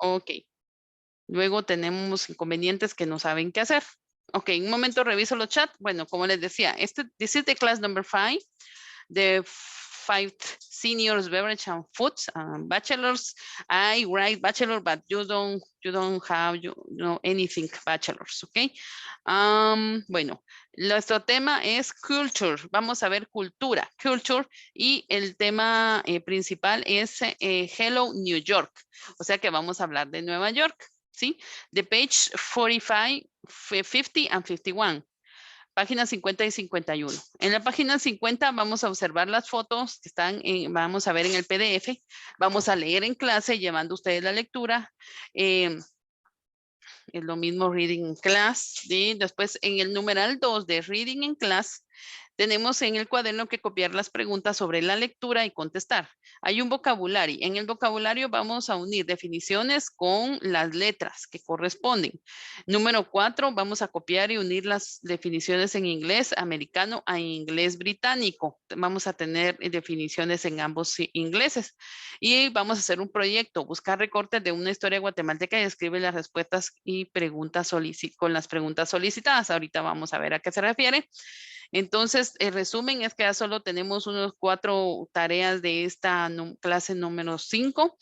Ok. Luego tenemos inconvenientes que no saben qué hacer. Ok, un momento reviso los chats. Bueno, como les decía, this is the class number 5. The 5 seniors beverage and foods bachelors. I write bachelor, but you don't have anything bachelors, okay? Bueno, nuestro tema es culture. Vamos a ver cultura, culture, y el tema principal es Hello New York. O sea que vamos a hablar de Nueva York, ¿sí? The page 45, 50 and 51. Páginas 50 y 51. En la página 50 vamos a observar las fotos que están, vamos a ver en el PDF, vamos a leer en clase llevando ustedes la lectura. Es lo mismo reading in class. ¿Sí? Después en el numeral 2 de reading in class, tenemos en el cuaderno que copiar las preguntas sobre la lectura y contestar. Hay un vocabulario. En el vocabulario vamos a unir definiciones con las letras que corresponden. Número 4, vamos a copiar y unir las definiciones en inglés americano a inglés británico. Vamos a tener definiciones en ambos ingleses. Y vamos a hacer un proyecto, buscar recortes de una historia guatemalteca y escribe las respuestas y preguntas con las preguntas solicitadas. Ahorita vamos a ver a qué se refiere. Entonces, el resumen es que ya solo tenemos unos 4 tareas de esta clase número 5.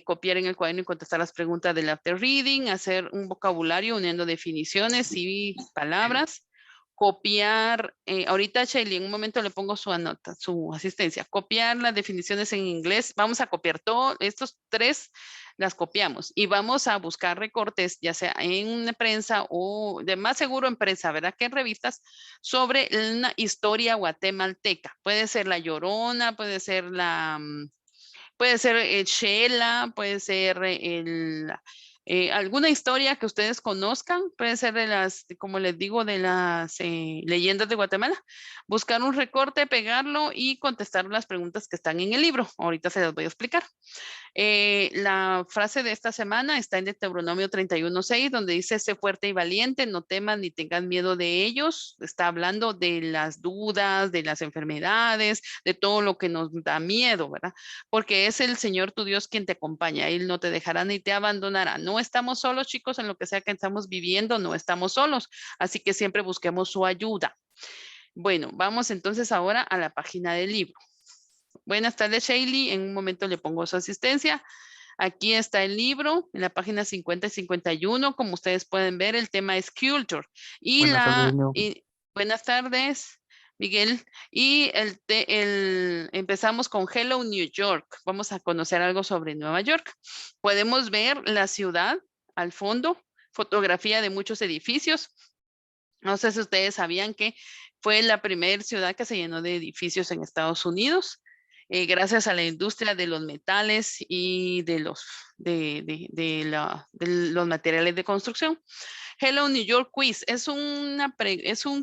Copiar en el cuaderno y contestar las preguntas del after reading, hacer un vocabulario uniendo definiciones y palabras. Copiar, ahorita Shelly, en un momento le pongo su asistencia. Copiar las definiciones en inglés. Vamos a copiar todo, estos 3 las copiamos y vamos a buscar recortes, ya sea en prensa o de más seguro en prensa, ¿verdad? Que en revistas sobre una historia guatemalteca. Puede ser La Llorona, puede ser Shela, puede ser alguna historia que ustedes conozcan, puede ser de las, como les digo, de las leyendas de Guatemala. Buscar un recorte, pegarlo y contestar las preguntas que están en el libro. Ahorita se las voy a explicar. La frase de esta semana está en Deuteronomio 31:6, donde dice: sé fuerte y valiente, no temas ni tengas miedo de ellos. Está hablando de las dudas, de las enfermedades, de todo lo que nos da miedo, ¿verdad? Porque es el Señor tu Dios quien te acompaña. Él no te dejará ni te abandonará. No estamos solos, chicos, en lo que sea que estamos viviendo, no estamos solos. Así que siempre busquemos su ayuda. Bueno, vamos entonces ahora a la página del libro. Buenas tardes, Shailey. En un momento le pongo su asistencia. Aquí está el libro, en la página 50 y 51. Como ustedes pueden ver, el tema es culture. Buenas tardes, Neo. Buenas tardes, Miguel. Y empezamos con Hello, New York. Vamos a conocer algo sobre Nueva York. Podemos ver la ciudad al fondo, fotografía de muchos edificios. No sé si ustedes sabían que fue la primera ciudad que se llenó de edificios en Estados Unidos, gracias a la industria de los metales y de los materiales de construcción. Hello New York Quiz es un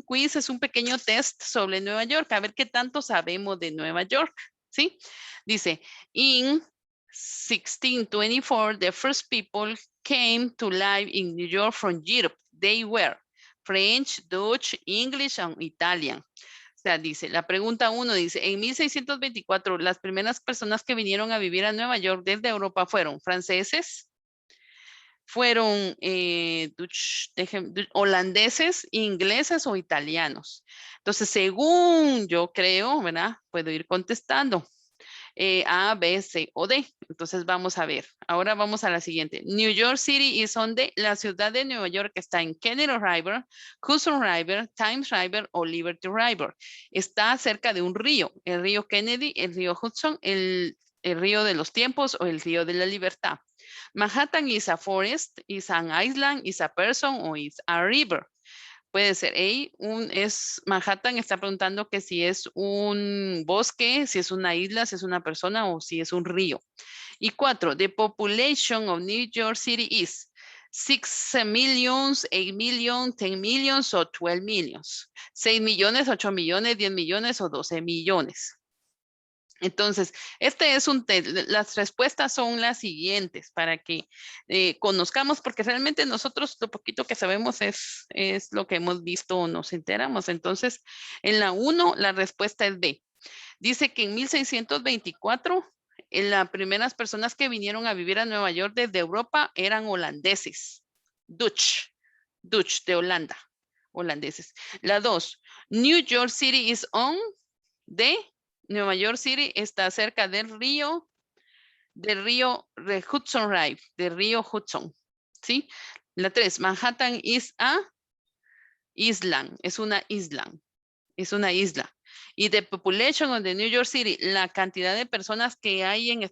quiz, es un pequeño test sobre Nueva York, a ver qué tanto sabemos de Nueva York, ¿sí? Dice, in 1624, the first people came to live in New York from Europe. They were French, Dutch, English, and Italian. O sea, dice, la pregunta 1 dice, en 1624, las primeras personas que vinieron a vivir a Nueva York desde Europa fueron franceses, fueron holandeses, ingleses o italianos. Entonces, según yo creo, ¿verdad? Puedo ir contestando. A, B, C o D. Entonces vamos a ver. Ahora vamos a la siguiente. New York City is on the, la ciudad de Nueva York está en Kennedy River, Hudson River, Times River o Liberty River. Está cerca de un río, el río Kennedy, el río Hudson, el río de los tiempos o el río de la libertad. Manhattan is a forest, is an island, is a person o is a river. Puede ser, Manhattan está preguntando que si es un bosque, si es una isla, si es una persona o si es un río. Y 4, the population of New York City is 6 millions, 8 millions, 10 millions o 12 millions. 6 millones, 8 millones, 10 millones o 12 millones. Entonces, las respuestas son las siguientes para que conozcamos, porque realmente nosotros lo poquito que sabemos es lo que hemos visto o nos enteramos. Entonces, en la 1, la respuesta es B. Dice que en 1624 las primeras personas que vinieron a vivir a Nueva York desde Europa eran holandeses. Dutch de Holanda. Holandeses. La 2. New York City is on de Nueva York City está cerca del río de Hudson River, del río Hudson. ¿Sí? La 3. Manhattan is a island. Es una isla. Es una isla. Y the population of the New York City, la cantidad de personas que hay en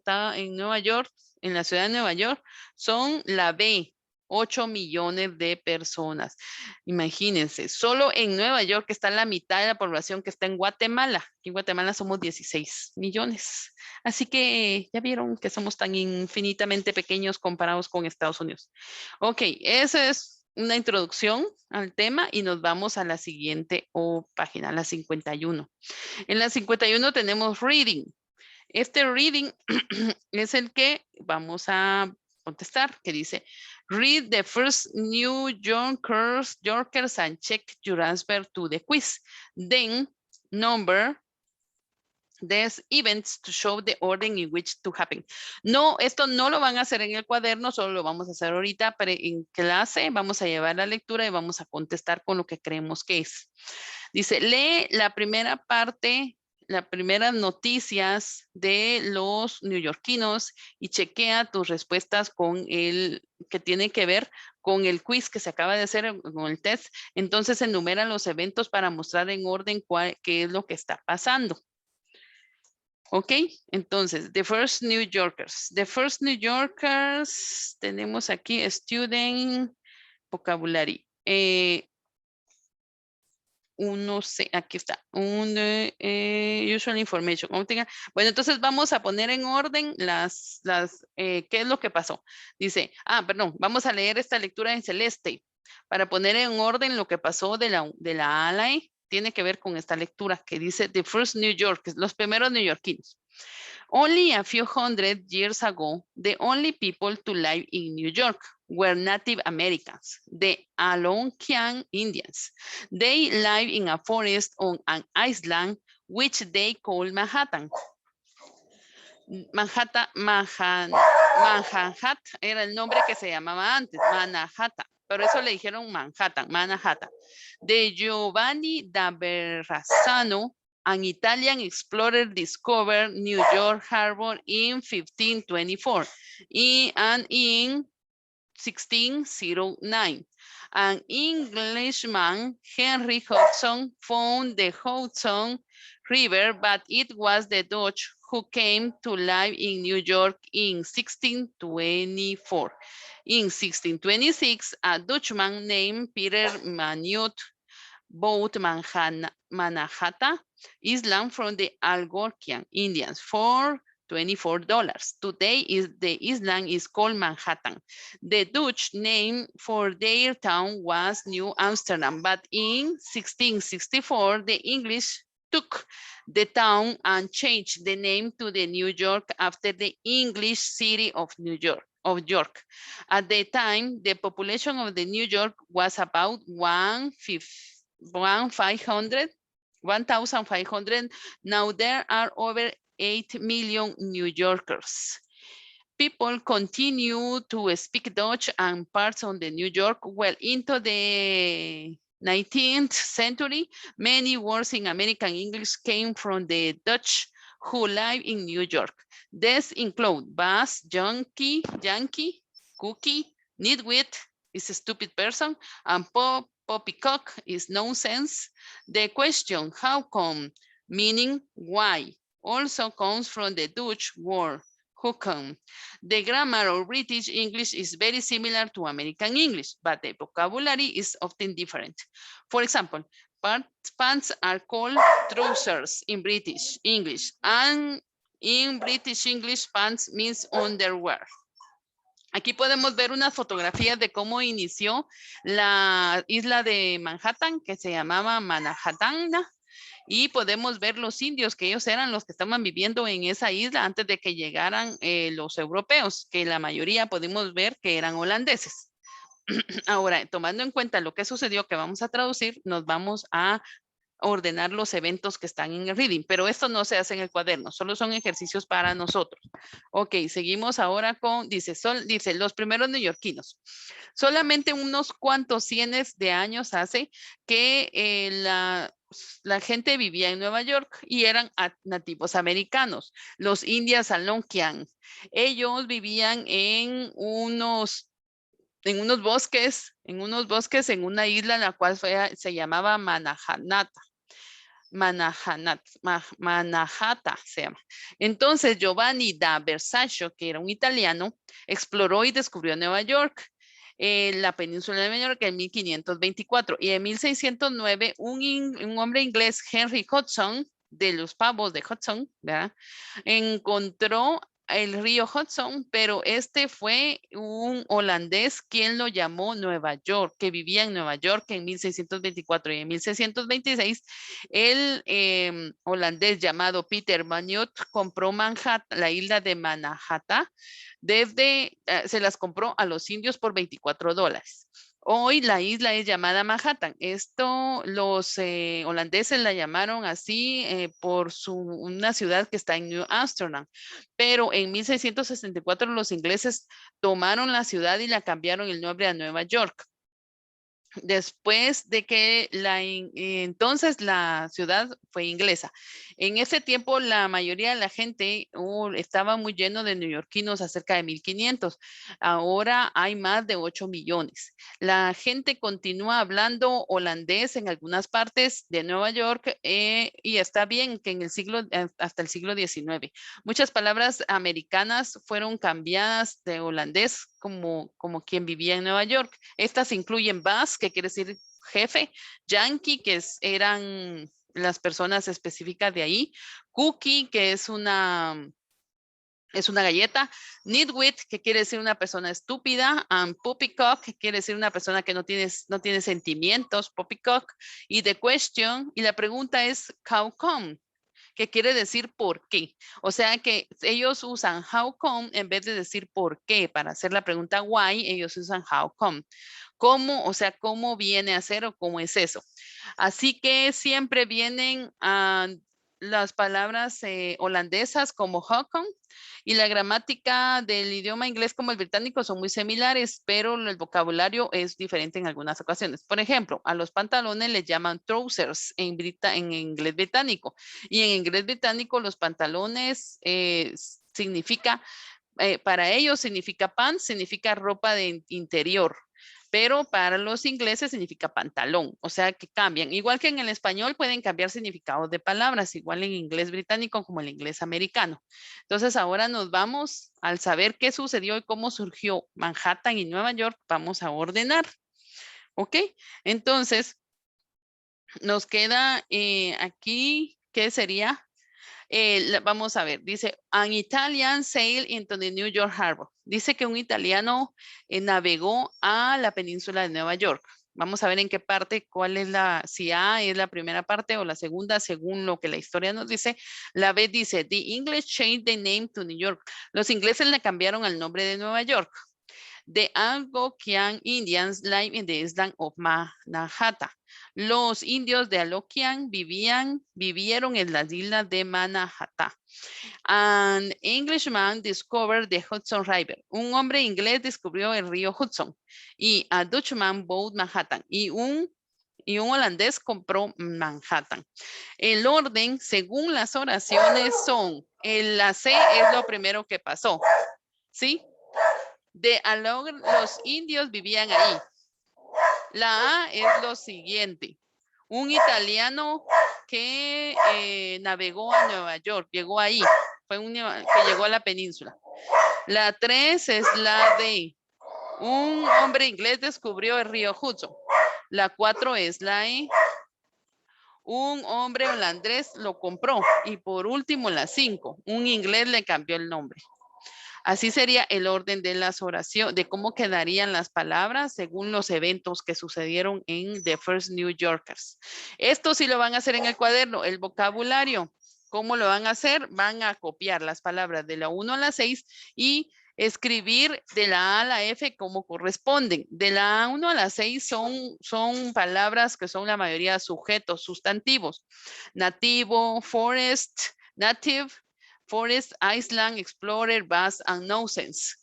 Nueva York, en la ciudad de Nueva York, son la B, 8 millones de personas. Imagínense, solo en Nueva York está la mitad de la población que está en Guatemala. Aquí en Guatemala somos 16 millones. Así que ya vieron que somos tan infinitamente pequeños comparados con Estados Unidos. Ok, esa es una introducción al tema y nos vamos a la siguiente página, la 51. En la 51 tenemos reading. Este reading es el que vamos a contestar, que dice, read the first New Yorkers and check your answer to the quiz. Then number these events to show the order in which to happen. No, esto no lo van a hacer en el cuaderno, solo lo vamos a hacer ahorita, pero en clase vamos a llevar la lectura y vamos a contestar con lo que creemos que es. Dice, lee la primera parte, las primeras noticias de los neoyorquinos y chequea tus respuestas con el que tiene que ver con el quiz que se acaba de hacer, con el test. Entonces enumera los eventos para mostrar en orden qué es lo que está pasando. Ok, entonces, the first New Yorkers. The first New Yorkers, tenemos aquí student vocabulary. Aquí está, usual information. Bueno, entonces vamos a poner en orden qué es lo que pasó. Dice, perdón, vamos a leer esta lectura en celeste para poner en orden lo que pasó de la Ally. Tiene que ver con esta lectura que dice The First New York, los primeros neoyorquinos. Only a few hundred years ago, the only people to live in New York were Native Americans, the Algonquian Indians. They live in a forest on an island which they call Manhattan. Manhattan era el nombre que se llamaba antes, Manhattan. Pero eso le dijeron Manhattan. De Giovanni da Verrazzano, an Italian explorer, discovered New York Harbor in 1524 and in 1609. An Englishman, Henry Hudson, found the Hudson River, but it was the Dutch who came to live in New York in 1624. In 1626, a Dutchman named Peter Manute bought Manhattan Island from the Algonquian Indians for $24. Today, the island is called Manhattan. The Dutch name for their town was New Amsterdam, but in 1664, the English took the town and changed the name to the New York after the English city of York. At the time, the population of the New York was about 1,500. Now there are over 8 million New Yorkers. People continue to speak Dutch and parts of the New York. Well, into the 19th century, many words in American English came from the Dutch who live in New York. These include bus, yankee, cookie, nitwit is a stupid person, and poppycock is nonsense. The question, how come, meaning why, also comes from the Dutch word, hoekom. The grammar of British English is very similar to American English, but the vocabulary is often different. For example, pants are called trousers in British English, and in British English, pants means underwear. Aquí podemos ver unas fotografías de cómo inició la isla de Manhattan, que se llamaba Manhattan, y podemos ver los indios, que ellos eran los que estaban viviendo en esa isla antes de que llegaran los europeos, que la mayoría podemos ver que eran holandeses. Ahora, tomando en cuenta lo que sucedió, que vamos a traducir, nos vamos a ordenar los eventos que están en el reading, pero esto no se hace en el cuaderno, solo son ejercicios para nosotros. Ok, seguimos ahora con, dice los primeros neoyorquinos. Solamente unos cuantos cientos de años hace que la gente vivía en Nueva York y eran nativos americanos, los indios Algonquian. Ellos vivían en unos bosques en una isla en la cual se llamaba Manahata se llama. Entonces Giovanni da Versace, que era un italiano, exploró y descubrió Nueva York, la península de Nueva York en 1524 y en 1609 un hombre inglés, Henry Hudson, de los pavos de Hudson, ¿verdad? Encontró el río Hudson, pero este fue un holandés quien lo llamó Nueva York, que vivía en Nueva York en 1624 y en 1626 el holandés llamado Peter Manioc compró Manhattan, la isla de Manhattan, se las compró a los indios por $24. Hoy la isla es llamada Manhattan. Esto los holandeses la llamaron así por una ciudad que está en New Amsterdam. Pero en 1664 los ingleses tomaron la ciudad y la cambiaron el nombre a Nueva York. Después de que entonces la ciudad fue inglesa. En ese tiempo la mayoría de la gente estaba muy lleno de neoyorquinos, a cerca de 1500. Ahora hay más de 8 millones. La gente continúa hablando holandés en algunas partes de Nueva York y está bien que hasta el siglo XIX. Muchas palabras americanas fueron cambiadas de holandés como quien vivía en Nueva York. Estas incluyen bus, que quiere decir jefe, yankee, eran las personas específicas de ahí, cookie, que es una galleta, nitwit, que quiere decir una persona estúpida, and poppycock, que quiere decir una persona que no tiene sentimientos, poppycock, y the question, y la pregunta es how come, que quiere decir por qué. O sea que ellos usan how come en vez de decir por qué. Para hacer la pregunta why, ellos usan how come. ¿Cómo? O sea, ¿cómo viene a ser o cómo es eso? Así que siempre vienen las palabras holandesas como how come y la gramática del idioma inglés como el británico son muy similares, pero el vocabulario es diferente en algunas ocasiones. Por ejemplo, a los pantalones les llaman trousers en inglés británico y en inglés británico los pantalones significa, para ellos significa pants, significa ropa de interior. Pero para los ingleses significa pantalón, o sea que cambian. Igual que en el español pueden cambiar significados de palabras, igual en inglés británico como en inglés americano. Entonces ahora nos vamos, al saber qué sucedió y cómo surgió Manhattan y Nueva York, vamos a ordenar. ¿Ok? Entonces nos queda aquí, ¿qué sería? Vamos a ver, dice, an Italian sailed into the New York Harbor. Dice que un italiano navegó a la península de Nueva York. Vamos a ver en qué parte, si A es la primera parte o la segunda, según lo que la historia nos dice. La B dice, the English changed the name to New York. Los ingleses le cambiaron el nombre de Nueva York. The Algonquian Indians live in the island of Manhattan. Los indios de Algonquian vivieron en las islas de Manhattan. An Englishman discovered the Hudson River. Un hombre inglés descubrió el río Hudson. Y a Dutchman bought Manhattan. Y un holandés compró Manhattan. El orden, según las oraciones, son, la C es lo primero que pasó, ¿sí? Los indios vivían ahí. La A es lo siguiente. Un italiano que navegó a Nueva York, llegó ahí, fue que llegó a la península. La 3 es la de un hombre inglés descubrió el río Hudson. La 4 es la E. Un hombre holandés lo compró. Y por último, la 5, un inglés le cambió el nombre. Así sería el orden de las oraciones, de cómo quedarían las palabras según los eventos que sucedieron en The First New Yorkers. Esto sí lo van a hacer en el cuaderno, el vocabulario. ¿Cómo lo van a hacer? Van a copiar las palabras de la 1 a la 6 y escribir de la A a la F como corresponden. De la 1 a la 6 son palabras que son la mayoría sujetos, sustantivos. Nativo, forest, native, forest, island, explorer, bus, and nuisance.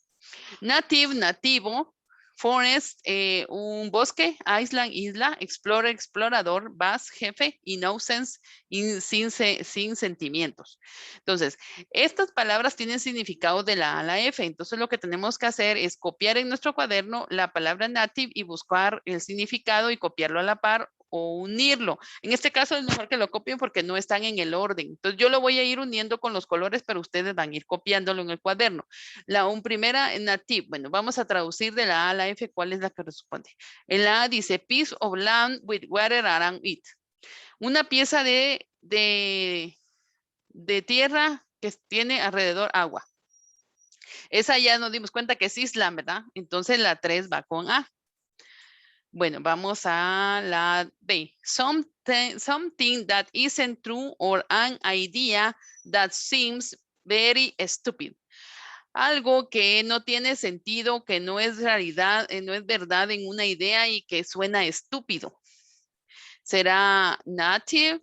Native, nativo. Forest, un bosque. Island, isla. Explorer, explorador. Bus, jefe. Y nuisance, sin sentimientos. Entonces, estas palabras tienen significado de la A a la F. Entonces, lo que tenemos que hacer es copiar en nuestro cuaderno la palabra native y buscar el significado y copiarlo a la par o unirlo. En este caso es mejor que lo copien porque no están en el orden. Entonces, yo lo voy a ir uniendo con los colores, pero ustedes van a ir copiándolo en el cuaderno. Primera, native. Bueno, vamos a traducir de la A a la F. ¿Cuál es la que responde? En la A dice, piece of land with water around it. Una pieza de tierra que tiene alrededor agua. Esa ya nos dimos cuenta que es isla, ¿verdad? Entonces la 3 va con A. Bueno, vamos a la B. Something that isn't true or an idea that seems very stupid. Algo que no tiene sentido, que no es realidad, no es verdad en una idea y que suena estúpido. ¿Será native,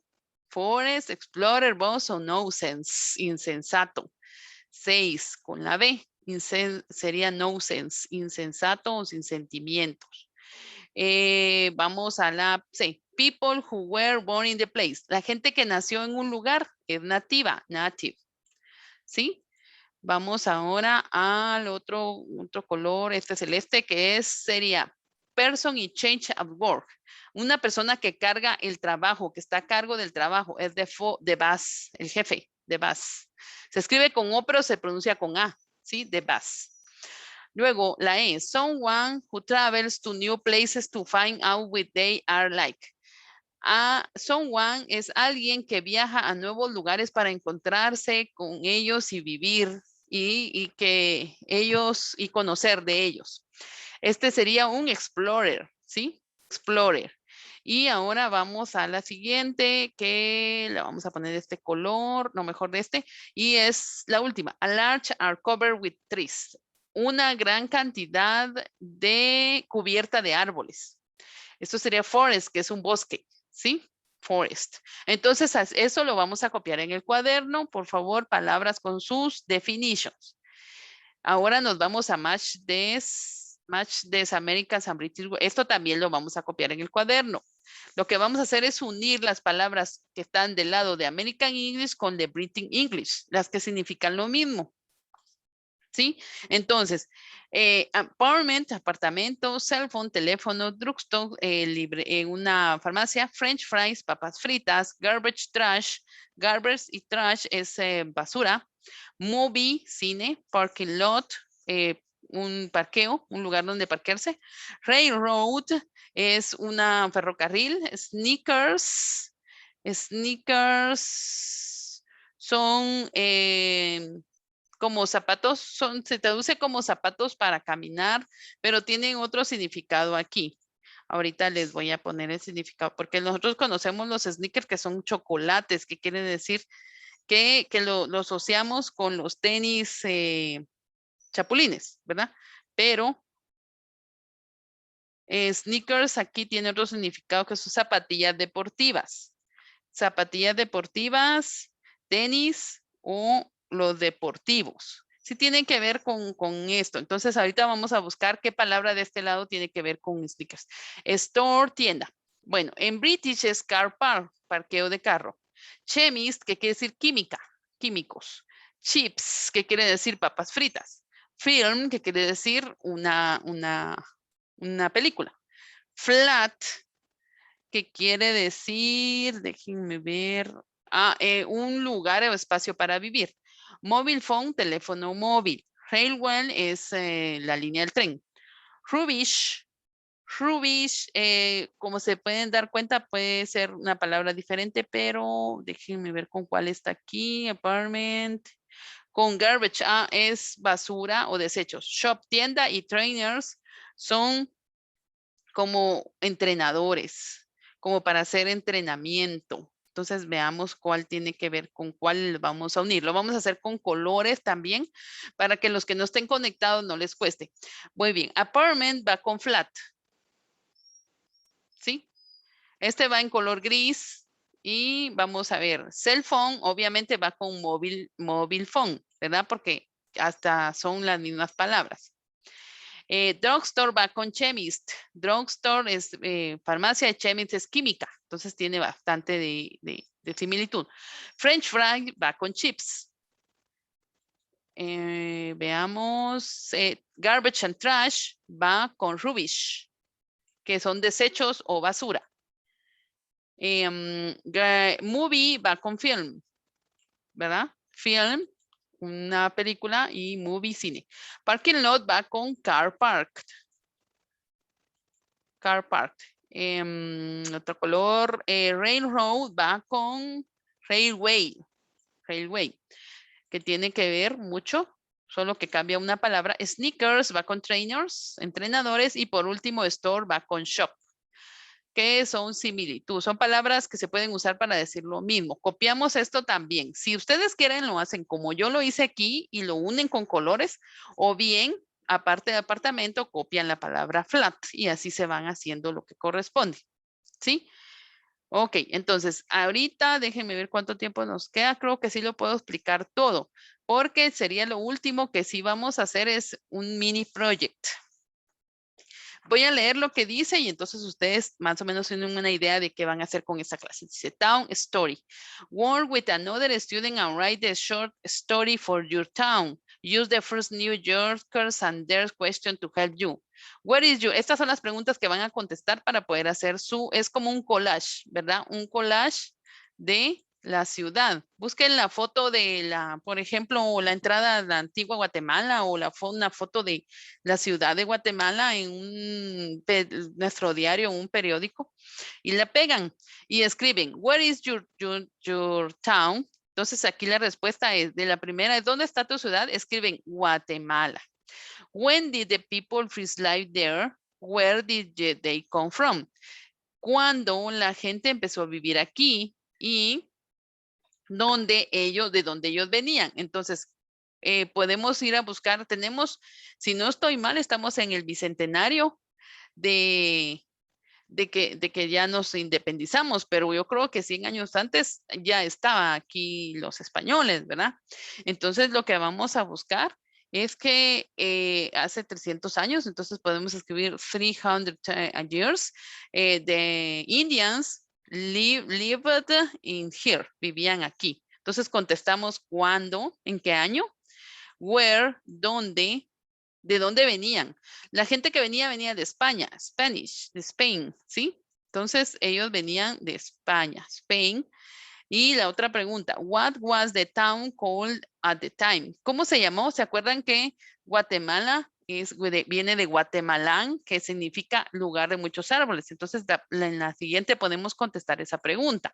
forest, explorer, boss o nonsense? Insensato. 6 con la B. Sería nonsense, insensato o sin sentimientos. Vamos a la C. People who were born in the place. La gente que nació en un lugar es nativa, native. ¿Sí? Vamos ahora al otro color, este celeste, que sería person in change of work. Una persona que carga el trabajo, que está a cargo del trabajo, es de boss, el jefe, de boss. Se escribe con O, pero se pronuncia con A, ¿sí? De boss. Luego, la E, someone who travels to new places to find out what they are like. Someone es alguien que viaja a nuevos lugares para encontrarse con ellos y vivir y que ellos y conocer de ellos. Este sería un explorer, ¿sí? Explorer. Y ahora vamos a la siguiente, que le vamos a poner este color, no, mejor de este, y es la última. A large are covered with trees. Una gran cantidad de cubierta de árboles. Esto sería forest, que es un bosque, ¿sí? Forest. Entonces, eso lo vamos a copiar en el cuaderno. Por favor, palabras con sus definitions. Ahora nos vamos a Match This American and British. Esto también lo vamos a copiar en el cuaderno. Lo que vamos a hacer es unir las palabras que están del lado de American English con de British English, las que significan lo mismo. ¿Sí? Entonces, apartment, apartamento, cell phone, teléfono, drugstore, una farmacia, French fries, papas fritas, garbage, trash. Garbage y trash es basura. Movie, cine, parking lot, un parqueo, un lugar donde parquearse. Railroad es una ferrocarril. Sneakers son como zapatos, se traduce como zapatos para caminar, pero tienen otro significado aquí. Ahorita les voy a poner el significado, porque nosotros conocemos los sneakers que son chocolates, que quiere decir que lo asociamos con los tenis chapulines, ¿verdad? Pero sneakers aquí tiene otro significado que son zapatillas deportivas. Zapatillas deportivas, tenis o los deportivos. Sí tienen que ver con esto. Entonces, ahorita vamos a buscar qué palabra de este lado tiene que ver con sneakers. Store, tienda. Bueno, en British es car park, parqueo de carro. Chemist, que quiere decir química, químicos. Chips, que quiere decir papas fritas. Film, que quiere decir una película. Flat, que quiere decir, déjenme ver, un lugar o espacio para vivir. Mobile phone, teléfono móvil. Railway es la línea del tren. Rubbish, como se pueden dar cuenta, puede ser una palabra diferente, pero déjenme ver con cuál está aquí. Apartment. Con garbage, es basura o desechos. Shop, tienda, y trainers son como entrenadores, como para hacer entrenamiento. Entonces veamos cuál tiene que ver con cuál vamos a unir. Lo vamos a hacer con colores también para que los que no estén conectados no les cueste. Muy bien, apartment va con flat. ¿Sí? Este va en color gris y vamos a ver, cell phone obviamente va con mobile phone, ¿verdad? Porque hasta son las mismas palabras. Drugstore va con chemist. Drugstore es farmacia y chemist es química. Entonces tiene bastante de similitud. French fry va con chips. Veamos. Garbage and trash va con rubbish, que son desechos o basura. Movie va con film, ¿verdad? Film, una película, y movie, cine. Parking lot va con car parked. Car parked. Otro color, railroad va con railway. Railway, que tiene que ver mucho, solo que cambia una palabra. Sneakers va con trainers, entrenadores, y por último, store va con shop, que son similitud. Son palabras que se pueden usar para decir lo mismo. Copiamos esto también. Si ustedes quieren, lo hacen como yo lo hice aquí y lo unen con colores, o bien, aparte de apartamento, copian la palabra flat y así se van haciendo lo que corresponde. ¿Sí? Ok, entonces ahorita déjenme ver cuánto tiempo nos queda. Creo que sí lo puedo explicar todo, porque sería lo último que sí vamos a hacer es un mini project. Voy a leer lo que dice y entonces ustedes más o menos tienen una idea de qué van a hacer con esta clase. Dice, town story. Work with another student and write the short story for your town. Use the first New Yorkers and their question to help you. Where is you? Estas son las preguntas que van a contestar para poder hacer es como un collage, ¿verdad? Un collage de la ciudad. Busquen la foto de por ejemplo, la entrada a la antigua Guatemala o una foto de la ciudad de Guatemala en nuestro diario, un periódico, y la pegan y escriben, where is your town? Entonces aquí la respuesta es, de la primera es, ¿dónde está tu ciudad? Escriben Guatemala. When did the people first live there? Where did they come from? Cuando la gente empezó a vivir aquí y de donde ellos venían. Entonces, podemos ir a buscar, si no estoy mal, estamos en el bicentenario de, de que ya nos independizamos, pero yo creo que 100 años antes ya estaban aquí los españoles, ¿verdad? Entonces, lo que vamos a buscar es que hace 300 años, entonces podemos escribir 300 years, the Indians lived in here, vivían aquí. Entonces contestamos cuándo, en qué año, where, dónde, de dónde venían. La gente que venía de España, Spanish, de Spain, ¿sí? Entonces ellos venían de España, Spain. Y la otra pregunta, what was the town called at the time? ¿Cómo se llamó? ¿Se acuerdan que Guatemala viene de Guatemalán, que significa lugar de muchos árboles? Entonces, en la siguiente podemos contestar esa pregunta.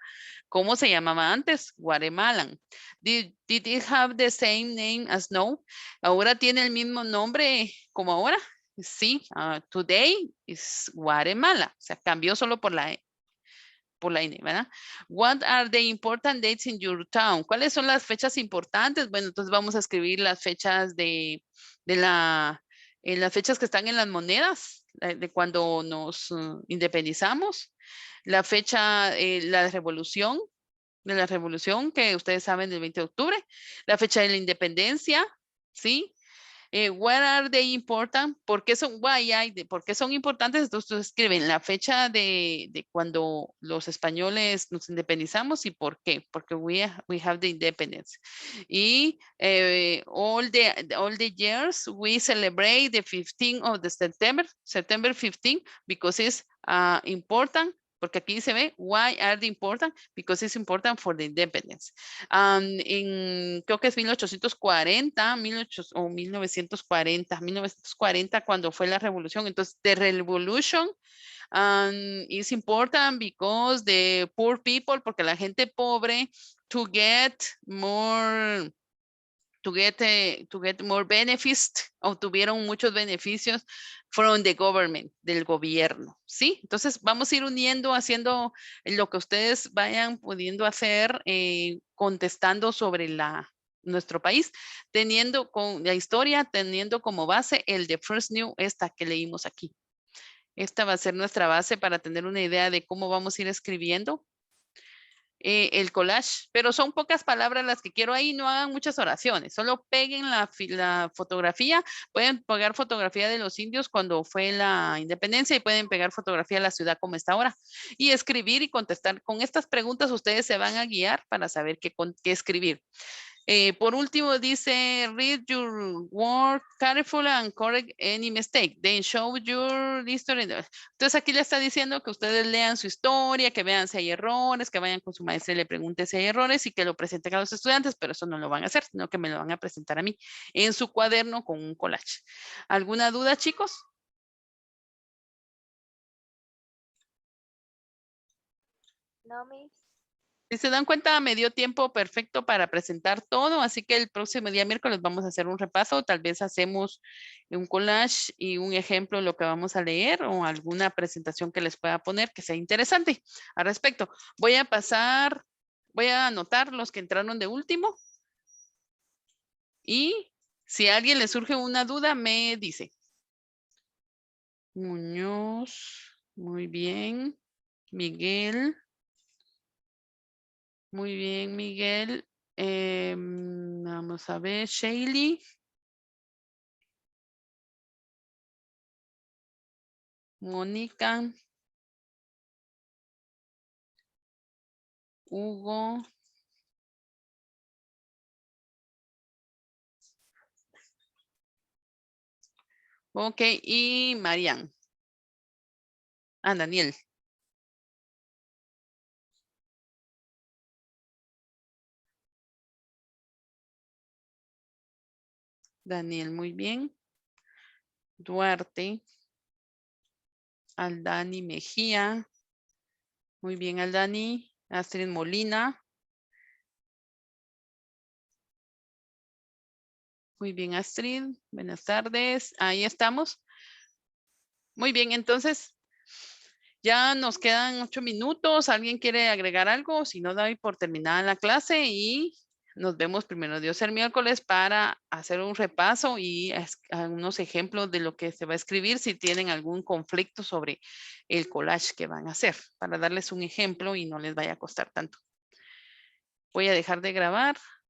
¿Cómo se llamaba antes? Guatemalan. Did it have the same name as now? ¿Ahora tiene el mismo nombre como ahora? Sí, today is Guatemala. O sea, cambió solo por la N, ¿verdad? What are the important dates in your town? ¿Cuáles son las fechas importantes? Bueno, entonces vamos a escribir las fechas las fechas que están en las monedas, de cuando nos independizamos, la fecha, de la revolución que ustedes saben del 20 de octubre, la fecha de la independencia, ¿sí? What are they important? ¿Por qué son, por qué son importantes? Entonces escriben la fecha de cuando los españoles nos independizamos y por qué, porque we have the independence. Y all the years we celebrate the 15th of the September 15, because it's important. Porque aquí se ve, why are they important? Because it's important for the independence. Creo que es 1840, 1940, cuando fue la revolución. Entonces, the revolution is important because the poor people, porque la gente pobre, to get more to get more benefits, obtuvieron muchos beneficios from the government, del gobierno, ¿sí? Entonces vamos a ir uniendo, haciendo lo que ustedes vayan pudiendo hacer, contestando sobre nuestro país, teniendo con la historia, teniendo como base el de First New, esta que leímos aquí. Esta va a ser nuestra base para tener una idea de cómo vamos a ir escribiendo el collage, pero son pocas palabras las que quiero ahí, no hagan muchas oraciones, solo peguen la fotografía, pueden pegar fotografía de los indios cuando fue la independencia y pueden pegar fotografía de la ciudad como está ahora y escribir y contestar. Con estas preguntas ustedes se van a guiar para saber qué escribir. Por último, dice, read your work carefully and correct any mistake. Then show your history. Entonces aquí le está diciendo que ustedes lean su historia, que vean si hay errores, que vayan con su maestra y le pregunten si hay errores y que lo presenten a los estudiantes, pero eso no lo van a hacer, sino que me lo van a presentar a mí en su cuaderno con un collage. ¿Alguna duda, chicos? No, Miss. Si se dan cuenta, me dio tiempo perfecto para presentar todo, así que el próximo día miércoles vamos a hacer un repaso, tal vez hacemos un collage y un ejemplo de lo que vamos a leer o alguna presentación que les pueda poner que sea interesante al respecto. Voy a anotar los que entraron de último y si a alguien le surge una duda, me dice. Muñoz, muy bien. Miguel. Muy bien, Miguel. Vamos a ver, Shaley. Mónica. Hugo. Ok, y Marian. Ah, Daniel. Daniel, muy bien. Duarte. Aldani Mejía. Muy bien, Aldani. Astrid Molina. Muy bien, Astrid. Buenas tardes. Ahí estamos. Muy bien, entonces ya nos quedan 8 minutos. ¿Alguien quiere agregar algo? Si no, doy por terminada la clase y nos vemos primero Dios el miércoles para hacer un repaso y algunos ejemplos de lo que se va a escribir si tienen algún conflicto sobre el collage que van a hacer, para darles un ejemplo y no les vaya a costar tanto. Voy a dejar de grabar.